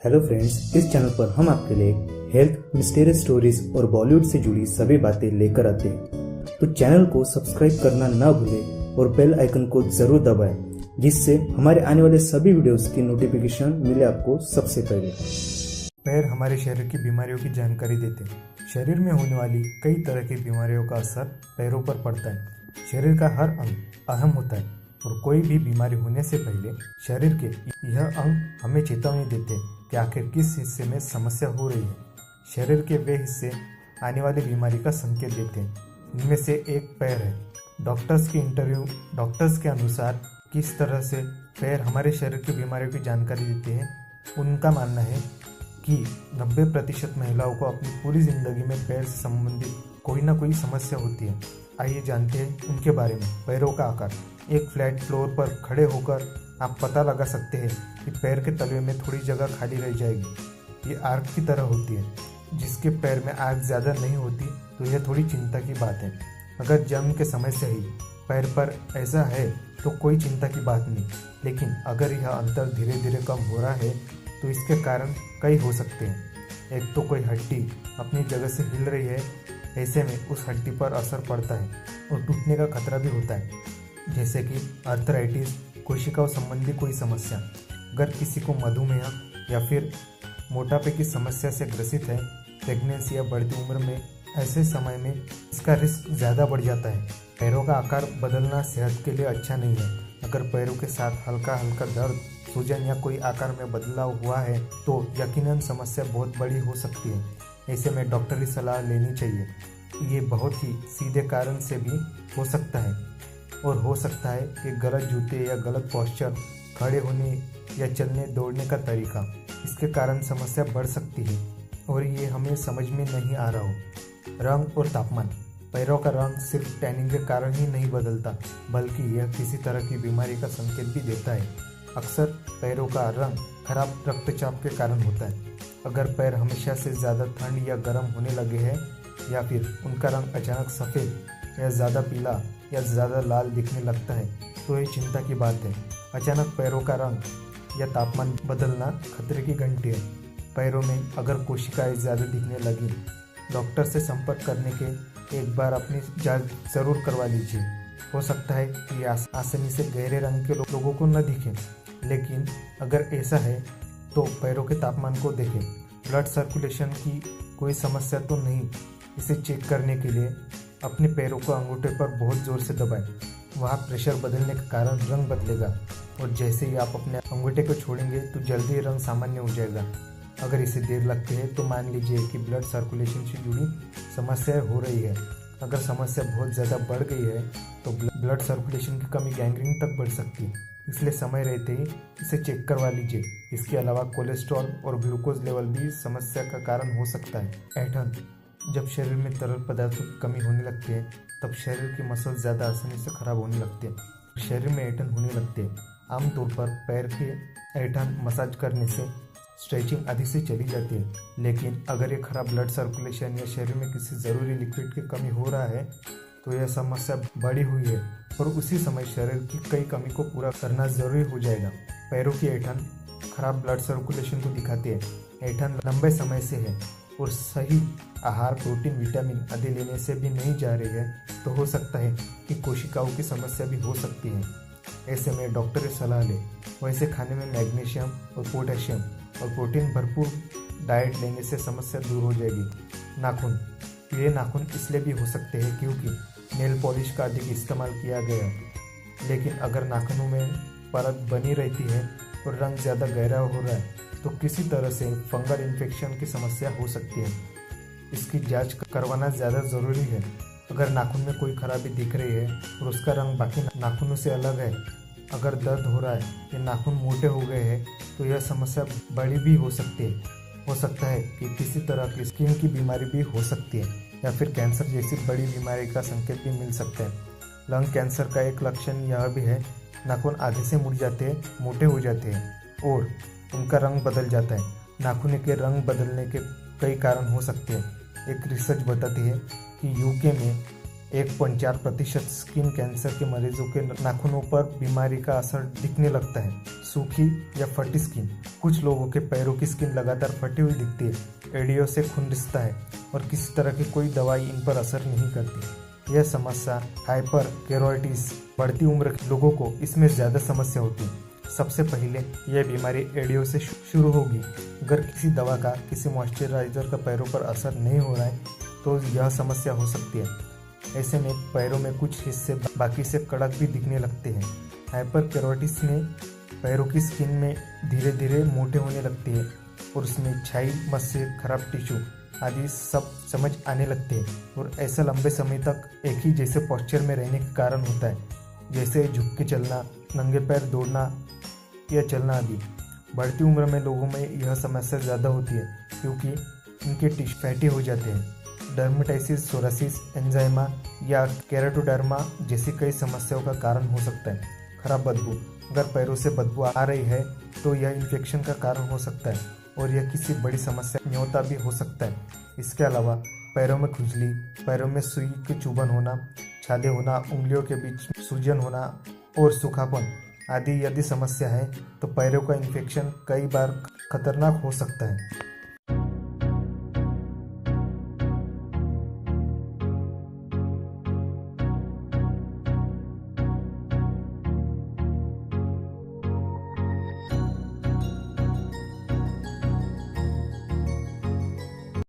Hello friends, इस channel पर हम आपके लिए हेल्थ मिस्टीरियस स्टोरीज और बॉलीवुड से जुड़ी सभी बातें लेकर आते हैं। तो चैनल को सब्सक्राइब करना ना भूलें और बेल आइकन को जरूर दबाएं, जिससे हमारे आने वाले सभी वीडियोस की नोटिफिकेशन मिले आपको सबसे पहले। पैर हमारे शरीर की बीमारियों की जानकारी देते हैं। शरीर में होने वाली कई तरह की बीमारियों का असर पैरों पर पड़ता है। शरीर का हर अंग अहम होता है और कोई भी बीमारी होने से पहले शरीर के यह अंग हमें चेतावनी देते हैं कि आखिर किस हिस्से में समस्या हो रही है। शरीर के वे हिस्से आने वाली बीमारी का संकेत देते हैं। इनमें से एक पैर है। डॉक्टर्स के अनुसार किस तरह से पैर हमारे शरीर की बीमारियों की जानकारी देते हैं, उनका मानना है कि 90% महिलाओं को अपनी पूरी जिंदगी में पैर से संबंधित कोई ना कोई समस्या होती है। आइए जानते हैं उनके बारे में। पैरों का आकार। एक फ्लैट फ्लोर पर खड़े होकर आप पता लगा सकते हैं कि पैर के तलवे में थोड़ी जगह खाली रह जाएगी। ये आर्क की तरह होती है। जिसके पैर में आर्क ज़्यादा नहीं होती तो यह थोड़ी चिंता की बात है। अगर जन्म के समय से ही पैर पर ऐसा है तो कोई चिंता की बात नहीं, लेकिन अगर यह अंतर धीरे धीरे कम हो रहा है तो इसके कारण कई हो सकते हैं। एक तो कोई हड्डी अपनी जगह से हिल रही है, ऐसे में उस हड्डी पर असर पड़ता है और टूटने का खतरा भी होता है, जैसे कि आर्थराइटिस, कोशिकाओं संबंधी कोई समस्या। अगर किसी को मधुमेह या फिर मोटापे की समस्या से ग्रसित है, प्रेगनेंसी या बढ़ती उम्र में, ऐसे समय में इसका रिस्क ज़्यादा बढ़ जाता है। पैरों का आकार बदलना सेहत के लिए अच्छा नहीं है। अगर पैरों के साथ हल्का हल्का दर्द, सूजन या कोई आकार में बदलाव हुआ है तो यकीनन समस्या बहुत बड़ी हो सकती है। ऐसे में डॉक्टरी सलाह लेनी चाहिए। ये बहुत ही सीधे कारण से भी हो सकता है और हो सकता है कि गलत जूते या गलत पोस्चर, खड़े होने या चलने दौड़ने का तरीका, इसके कारण समस्या बढ़ सकती है और ये हमें समझ में नहीं आ रहा हो। रंग और तापमान। पैरों का रंग सिर्फ टैनिंग के कारण ही नहीं बदलता, बल्कि यह किसी तरह की बीमारी का संकेत भी देता है। अक्सर पैरों का रंग खराब रक्तचाप के कारण होता है। अगर पैर हमेशा से ज़्यादा ठंड या गर्म होने लगे हैं, या फिर उनका रंग अचानक सफ़ेद या ज़्यादा पीला या ज़्यादा लाल दिखने लगता है, तो ये चिंता की बात है। अचानक पैरों का रंग या तापमान बदलना खतरे की घंटी है। पैरों में अगर कोशिकाएं ज़्यादा दिखने लगी, डॉक्टर से संपर्क करने के एक बार अपनी जांच जरूर करवा लीजिए। हो सकता है कि आसानी से गहरे रंग के लोगों को न दिखें, लेकिन अगर ऐसा है तो पैरों के तापमान को देखें। ब्लड सर्कुलेशन की कोई समस्या तो नहीं, इसे चेक करने के लिए अपने पैरों को अंगूठे पर बहुत ज़ोर से दबाएं। वहाँ प्रेशर बदलने के कारण रंग बदलेगा और जैसे ही आप अपने अंगूठे को छोड़ेंगे तो जल्दी रंग सामान्य हो जाएगा। अगर इसे देर लगती है तो मान लीजिए कि ब्लड सर्कुलेशन से जुड़ी समस्याएं हो रही है। अगर समस्या बहुत ज़्यादा बढ़ गई है तो ब्लड सर्कुलेशन की कमी गैंग्रीन तक बढ़ सकती है, इसलिए समय रहते ही इसे चेक करवा लीजिए। इसके अलावा कोलेस्ट्रॉल और ग्लूकोज लेवल भी समस्या का कारण हो सकता है। ऐंठन। जब शरीर में तरल पदार्थों की कमी होने लगती है तब शरीर की मसल ज़्यादा आसानी से खराब होने लगती है। शरीर में ऐंठन होने लगती है। आमतौर पर पैर के ऐंठन मसाज करने से स्ट्रेचिंग आदि से चली जाती है, लेकिन अगर ये खराब ब्लड सर्कुलेशन या शरीर में किसी ज़रूरी लिक्विड की कमी हो रहा है तो यह समस्या बढ़ी हुई है और उसी समय शरीर की कई कमी को पूरा करना जरूरी हो जाएगा। पैरों की ऐंठन खराब ब्लड सर्कुलेशन को दिखाती है। ऐंठन लंबे समय से है और सही आहार, प्रोटीन, विटामिन आदि लेने से भी नहीं जा रही है तो हो सकता है कि कोशिकाओं की समस्या भी हो सकती है। ऐसे में डॉक्टर की सलाह लें। वैसे खाने में मैग्नीशियम और पोटेशियम और प्रोटीन भरपूर डाइट लेने से समस्या दूर हो जाएगी। नाखून। पीले नाखून इसलिए भी हो सकते हैं क्योंकि नेल पॉलिश का अधिक इस्तेमाल किया गया, लेकिन अगर नाखूनों में परत बनी रहती है और रंग ज़्यादा गहरा हो रहा है तो किसी तरह से फंगल इन्फेक्शन की समस्या हो सकती है। इसकी जांच करवाना ज़्यादा ज़रूरी है। अगर नाखून में कोई खराबी दिख रही है और उसका रंग बाकी नाखूनों से अलग है, अगर दर्द हो रहा है या नाखून मोटे हो गए हैं तो यह समस्या बड़ी भी हो सकती है। हो सकता है कि किसी तरह की स्किन की बीमारी भी हो सकती है या फिर कैंसर जैसी बड़ी बीमारी का संकेत भी मिल सकता है। लंग कैंसर का एक लक्षण यह भी है, नाखून आधे से मुड़ जाते हैं, मोटे हो जाते हैं और उनका रंग बदल जाता है। नाखून के रंग बदलने के कई कारण हो सकते हैं। एक रिसर्च बताती है कि यूके में 1.4% स्किन कैंसर के मरीजों के नाखूनों पर बीमारी का असर दिखने लगता है। सूखी या फटी स्किन, कुछ लोगों के पैरों की स्किन लगातार फटी हुई दिखती है, एड़ियों से खून रिसता है और किसी तरह की कोई दवाई इन पर असर नहीं करती। यह समस्या हाइपर केरोटिस, बढ़ती उम्र के लोगों को इसमें ज़्यादा समस्या होती है। सबसे पहले यह बीमारी एड़ियों से शुरू होगी। अगर किसी दवा का, किसी मॉइस्चराइजर का पैरों पर असर नहीं हो रहा है तो यह समस्या हो सकती है। ऐसे में पैरों में कुछ हिस्से बाकी से कड़क भी दिखने लगते हैं। हाइपर केरोटिस में पैरों की स्किन में धीरे धीरे मोटे होने लगती है और उसमें छाई, मस्से, खराब टिश्यू आदि सब समझ आने लगते हैं और ऐसा लंबे समय तक एक ही जैसे पोस्चर में रहने के कारण होता है, जैसे झुक के चलना, नंगे पैर दौड़ना या चलना आदि। बढ़ती उम्र में लोगों में यह समस्या ज़्यादा होती है क्योंकि इनके टिश्यू फैटी हो जाते हैं। डर्मेटाइसिस, सोरासिस, एंजाइमा या केराटोडर्मा जैसी कई समस्याओं का कारण हो सकता है। खराब बदबू, अगर पैरों से बदबू आ रही है तो यह इन्फेक्शन का कारण हो सकता है और यह किसी बड़ी समस्या न्योता भी हो सकता है। इसके अलावा पैरों में खुजली, पैरों में सुई की चुभन होना, छाले होना, उंगलियों के बीच सूजन होना और सूखापन आदि यदि समस्या है तो पैरों का इन्फेक्शन कई बार खतरनाक हो सकता है।